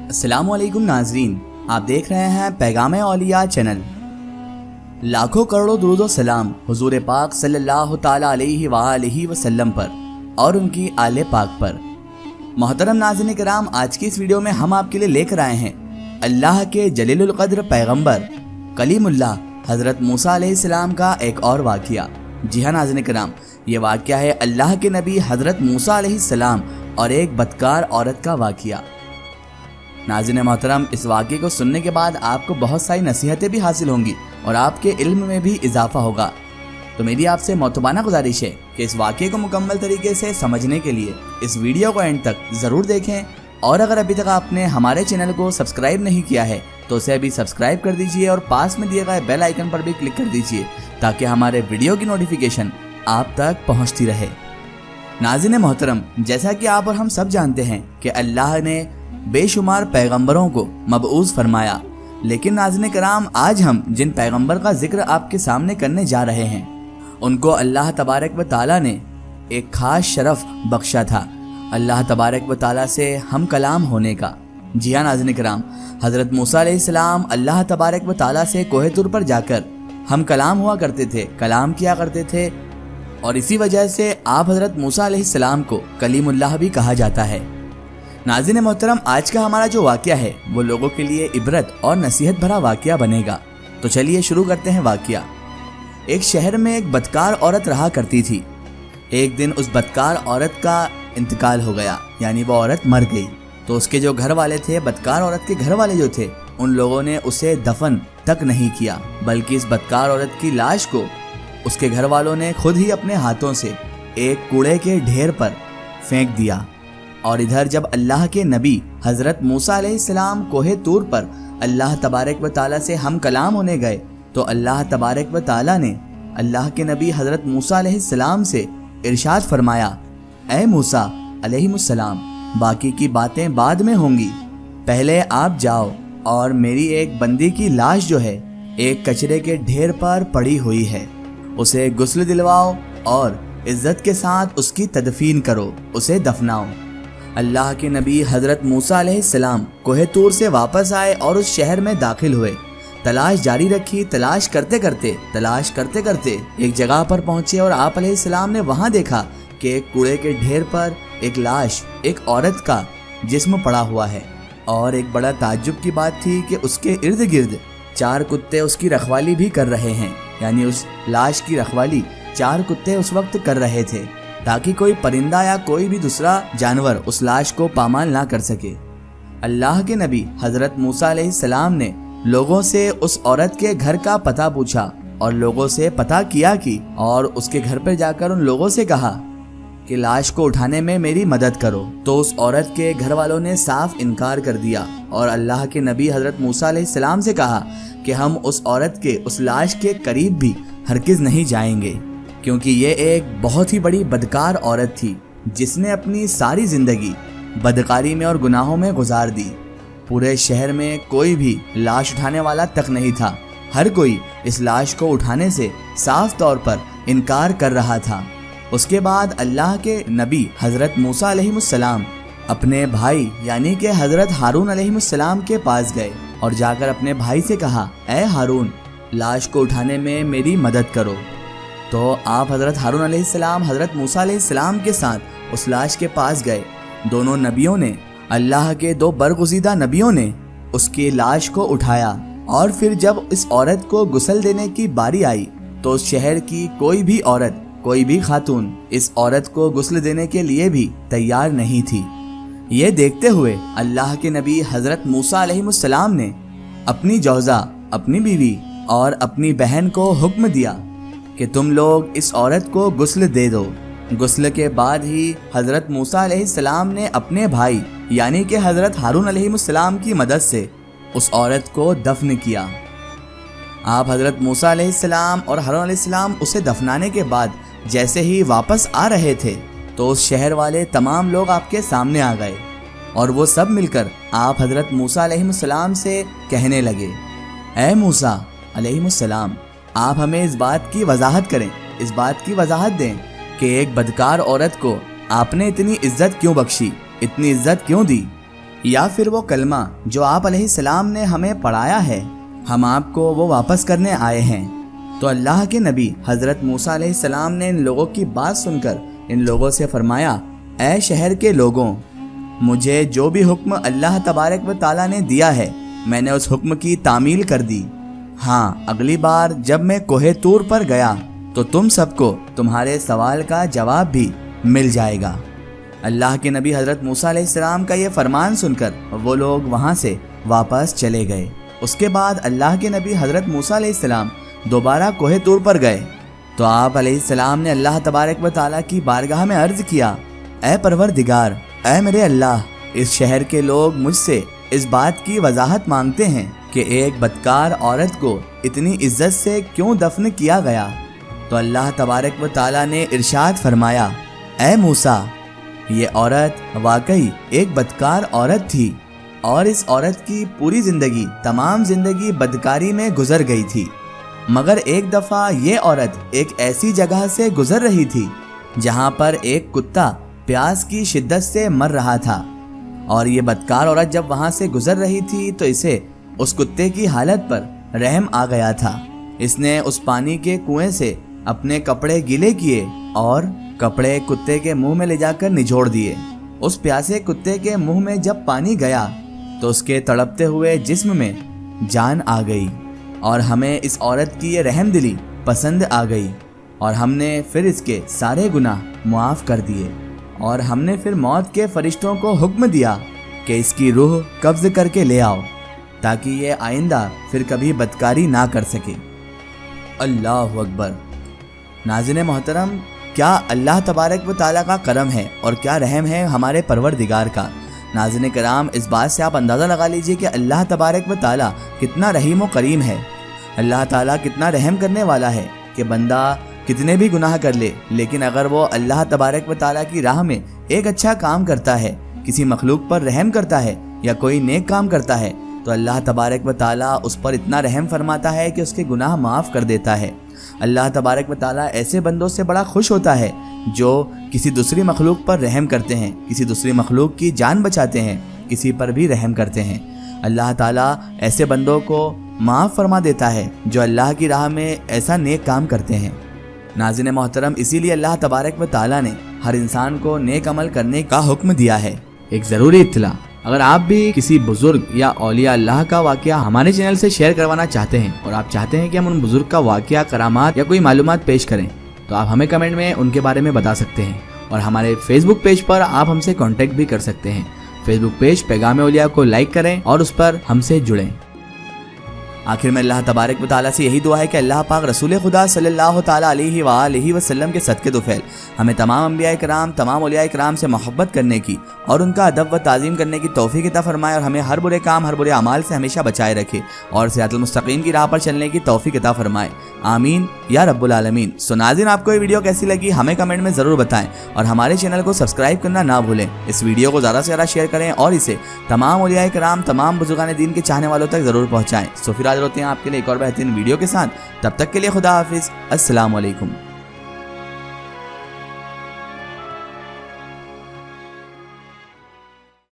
अस्सलाम वालेकुम नाजरीन, आप देख रहे हैं पैगाम औलिया चैनल। लाखों करोड़ों दुरूद व सलाम हुजूर पाक सल्लल्लाहु ताला अलैहि वसल्लम पर और उनकी आले पाक पर। मोहतरम नाज़रीन किराम, आज की इस वीडियो में हम आपके लिए लेकर आए हैं अल्लाह के जलीलुल क़द्र पैगम्बर कलीमुल्लाह हज़रत मूसा अलैहिस्सलाम का एक और वाक़या। जी हाँ नाज़रीन किराम, ये वाक़या है अल्लाह के नबी हज़रत मूसा अलैहिस्सलाम और एक बदकार औरत का वाक़या। नाज़रीन मोहतरम, इस वाक़े को सुनने के बाद आपको बहुत सारी नसीहतें भी हासिल होंगी और आपके इल्म में भी इजाफा होगा। तो मेरी आपसे मोतबाना गुजारिश है कि इस वाक़े को मुकम्मल तरीके से समझने के लिए इस वीडियो को एंड तक ज़रूर देखें, और अगर अभी तक आपने हमारे चैनल को सब्सक्राइब नहीं किया है तो उसे अभी सब्सक्राइब कर दीजिए और पास में दिए गए बेल आइकन पर भी क्लिक कर दीजिए ताकि हमारे वीडियो की नोटिफिकेशन आप तक पहुँचती रहे। नाज़रीन मोहतरम, जैसा कि आप और हम सब जानते हैं कि अल्लाह ने बेशुमार पैगंबरों को मबऊस फरमाया, लेकिन नाज़रीन कराम, आज हम जिन पैगंबर का जिक्र आपके सामने करने जा रहे हैं उनको अल्लाह तबारक व ताला ने एक खास शरफ बख्शा था, अल्लाह तबारक व ताला से हम कलाम होने का। जी हाँ नाज़रीन कराम, हज़रत मूसा अलैहिस्सलाम अल्लाह तबारक व ताला से कोहे तुर पर जाकर हम कलाम हुआ करते थे, कलाम किया करते थे, और इसी वजह से आप हज़रत मूसा अलैहिस्सलाम को कलीमुल्लाह भी कहा जाता है। नाज़रीन मोहतरम, आज का हमारा जो वाक़या है वो लोगों के लिए इबरत और नसीहत भरा वाक़या बनेगा। तो चलिए शुरू करते हैं वाक़या। एक शहर में एक बदकार औरत रहा करती थी। एक दिन उस बदकार औरत का इंतकाल हो गया, यानी वो औरत मर गई। तो उसके जो घर वाले थे, बदकार औरत के घर वाले जो थे, उन लोगों ने उसे दफन तक नहीं किया, बल्कि इस बदकार औरत की लाश को उसके घर वालों ने खुद ही अपने हाथों से एक कूड़े के ढेर पर फेंक दिया। और इधर जब अल्लाह के नबी हज़रत मूसा अलैहिस्सलाम कोहे तूर पर अल्लाह तबारक व ताला से हम कलाम होने गए तो अल्लाह तबारक व ताला ने अल्लाह के नबी हज़रत मूसा अलैहिस्सलाम से इरशाद फरमाया, ऐ मूसा अलैहिस्सलाम, बाकी की बातें बाद में होंगी, पहले आप जाओ और मेरी एक बंदी की लाश जो है एक कचरे के ढेर पर पड़ी हुई है, उसे गुस्ल दिलवाओ और इज्जत के साथ उसकी तदफीन करो, उसे दफनाओ। अल्लाह के नबी हज़रत मूसा अलैहिस्सलाम कोहे तूर से वापस आए और उस शहर में दाखिल हुए। तलाश जारी रखी, तलाश करते करते एक जगह पर पहुंचे और आप अलैहिस्सलाम ने वहां देखा कि एक कूड़े के ढेर पर एक लाश, एक औरत का जिस्म पड़ा हुआ है। और एक बड़ा ताज्जुब की बात थी कि उसके इर्द गिर्द 4 कुत्ते उसकी रखवाली भी कर रहे हैं, यानी उस लाश की रखवाली 4 कुत्ते उस वक्त कर रहे थे ताकि कोई परिंदा या कोई भी दूसरा जानवर उस लाश को पामाल ना कर सके। अल्लाह के नबी हज़रत मूसा अलैहिस्सलाम ने लोगों से उस औरत के घर का पता पूछा और लोगों से पता किया कि और उसके घर पर जाकर उन लोगों से कहा कि लाश को उठाने में मेरी मदद करो। तो उस औरत के घर वालों ने साफ इनकार कर दिया और अल्लाह के नबी हज़रत मूसा अलैहिस्सलाम से कहा कि हम उस औरत के, उस लाश के करीब भी हरगिज़ नहीं जाएंगे, क्योंकि ये एक बहुत ही बड़ी बदकार औरत थी जिसने अपनी सारी ज़िंदगी बदकारी में और गुनाहों में गुजार दी। पूरे शहर में कोई भी लाश उठाने वाला तक नहीं था, हर कोई इस लाश को उठाने से साफ तौर पर इनकार कर रहा था। उसके बाद अल्लाह के नबी हज़रत मूसा अलैहिस्सलाम अपने भाई यानी कि हज़रत हारून अलैहिस्सलाम के पास गए और जाकर अपने भाई से कहा, ऐ हारून, लाश को उठाने में मेरी मदद करो। तो आप हज़रत हारून अलैहिस्सलाम हज़रत मूसा अलैहिस्सलाम के साथ उस लाश के पास गए। दोनों नबियों ने, अल्लाह के 2 बरगुज़ीदा नबियों ने उसकी लाश को उठाया। और फिर जब इस औरत को गुस्ल देने की बारी आई तो उस शहर की कोई भी औरत, कोई भी खातून इस औरत को गुस्ल देने के लिए भी तैयार नहीं थी। ये देखते हुए अल्लाह के नबी हज़रत मूसा अलैहिस्सलाम ने अपनी जौजा, अपनी बीवी और अपनी बहन को हुक्म दिया कि तुम लोग इस औरत को गुस्ल दे दो। गुस्ल के बाद ही हज़रत मूसा अलैहिस्सलाम ने अपने भाई यानी कि हज़रत हारून अलैहिस्सलाम की मदद से उस औरत को दफन किया। आप हज़रत मूसा अलैहिस्सलाम और हारून अलैहिस्सलाम उसे दफनाने के बाद जैसे ही वापस आ रहे थे तो उस शहर वाले तमाम लोग आपके सामने आ गए और वो सब मिलकर आप हज़रत मूसा अलैहिस्सलाम से कहने लगे, ऐ मूसा अलैहिस्सलाम, आप हमें इस बात की वजाहत करें, इस बात की वजाहत दें कि एक बदकार औरत को आपने इतनी इज्जत क्यों बख्शी, इतनी इज्जत क्यों दी। یا پھر وہ کلمہ جو آپ علیہ السلام نے ہمیں پڑھایا ہے ہم آپ کو وہ واپس کرنے آئے ہیں۔ تو اللہ کے نبی حضرت موسیٰ علیہ السلام نے ان لوگوں کی بات سن کر ان لوگوں سے فرمایا، اے شہر کے لوگوں، مجھے جو بھی حکم اللہ تبارک و تعالیٰ نے دیا ہے میں نے اس حکم کی تعمیل کر دی۔ ہاں، اگلی بار جب میں کوہ طور پر گیا تو تم سب کو تمہارے سوال کا جواب بھی مل جائے گا۔ اللہ کے نبی حضرت موسیٰ علیہ السلام کا یہ فرمان سن کر وہ لوگ وہاں سے واپس چلے گئے۔ اس کے بعد اللہ کے نبی حضرت موسیٰ علیہ السلام دوبارہ کوہ طور پر گئے تو آپ علیہ السلام نے اللہ تبارک و تعالیٰ کی بارگاہ میں عرض کیا، اے پروردگار، اے میرے اللہ، اس شہر کے لوگ مجھ سے اس بات کی وضاحت مانگتے ہیں کہ ایک بدکار عورت کو اتنی عزت سے کیوں دفن کیا گیا؟ تو اللہ تبارک و تعالیٰ نے ارشاد فرمایا، اے موسیٰ، یہ عورت واقعی ایک بدکار عورت تھی اور اس عورت کی پوری زندگی تمام زندگی بدکاری میں گزر گئی تھی، مگر ایک دفعہ یہ عورت ایک ایسی جگہ سے گزر رہی تھی جہاں پر ایک کتا پیاس کی شدت سے مر رہا تھا، اور یہ بدکار عورت جب وہاں سے گزر رہی تھی تو اسے اس کتے کی حالت پر رحم آ گیا تھا۔ اس نے اس پانی کے کنویں سے اپنے کپڑے گیلے کیے اور کپڑے کتے کے منہ میں لے جا کر نچوڑ دیے۔ اس پیاسے کتے کے منہ میں جب پانی گیا تو اس کے تڑپتے ہوئے جسم میں جان آ گئی، اور ہمیں اس عورت کی یہ رحم دلی پسند آ گئی، اور ہم نے پھر اس کے سارے گناہ معاف کر دیے، اور ہم نے پھر موت کے فرشتوں کو حکم دیا کہ اس کی روح قبض کر کے لے آؤ تاکہ یہ آئندہ پھر کبھی بدکاری نہ کر سکے۔ اللہ اکبر۔ ناظرین محترم، کیا اللہ تبارک و تعالیٰ کا کرم ہے اور کیا رحم ہے ہمارے پروردگار کا۔ ناظرین کرام، اس بات سے آپ اندازہ لگا لیجئے کہ اللہ تبارک و تعالیٰ کتنا رحیم و کریم ہے۔ اللہ تعالیٰ کتنا رحم کرنے والا ہے کہ بندہ کتنے بھی گناہ کر لے، لیکن اگر وہ اللہ تبارک و تعالیٰ کی راہ میں ایک اچھا کام کرتا ہے، کسی مخلوق پر رحم کرتا ہے یا کوئی نیک کام کرتا ہے، تو اللہ تبارک و تعالیٰ اس پر اتنا رحم فرماتا ہے کہ اس کے گناہ معاف کر دیتا ہے۔ اللہ تبارک و تعالیٰ ایسے بندوں سے بڑا خوش ہوتا ہے جو کسی دوسری مخلوق پر رحم کرتے ہیں، کسی دوسری مخلوق کی جان بچاتے ہیں، کسی پر بھی رحم کرتے ہیں۔ اللہ تعالیٰ ایسے بندوں کو معاف فرما دیتا ہے جو اللہ کی راہ میں ایسا نیک کام کرتے ہیں۔ ناظرین محترم، اسی لیے اللہ تبارک و تعالیٰ نے ہر انسان کو نیک عمل کرنے کا حکم دیا ہے۔ ایک ضروری اطلاع، اگر آپ بھی کسی بزرگ یا اولیاء اللہ کا واقعہ ہمارے چینل سے شیئر کروانا چاہتے ہیں اور آپ چاہتے ہیں کہ ہم ان بزرگ کا واقعہ، کرامات یا کوئی معلومات پیش کریں، تو آپ ہمیں کمنٹ میں ان کے بارے میں بتا سکتے ہیں، اور ہمارے فیس بک پیج پر آپ ہم سے کانٹیکٹ بھی کر سکتے ہیں۔ فیس بک پیج پیغام اولیاء کو لائک کریں اور اس پر ہم سے جڑیں۔ آخر میں اللہ تبارک و تعالیٰ سے یہی دعا ہے کہ اللہ پاک رسول خدا صلی اللہ تعالیٰ علیہ وآلہ وسلم کے صدقے طفیل ہمیں تمام انبیاء کرام، تمام اولیاء کرام سے محبت کرنے کی اور ان کا ادب و تعظیم کرنے کی توفیق عطا فرمائے، اور ہمیں ہر برے کام، ہر برے اعمال سے ہمیشہ بچائے رکھے، اور صراط المستقیم کی راہ پر چلنے کی توفیق عطا فرمائے، آمین یا رب العالمین۔ سو ناظرین، آپ کو یہ ویڈیو کیسی لگی ہمیں کمنٹ میں ضرور بتائیں، اور ہمارے چینل کو سبسکرائب کرنا نہ بھولیں۔ اس ویڈیو کو زیادہ سے زیادہ شیئر کریں اور اسے تمام اولیاء کرام، تمام بزرگان دین کے چاہنے والوں تک ضرور پہنچائیں۔ سو پھر حاضر ہوتے ہیں آپ کے لیے ایک اور بہترین ویڈیو کے ساتھ، تب تک کے لیے خدا حافظ، السلام علیکم۔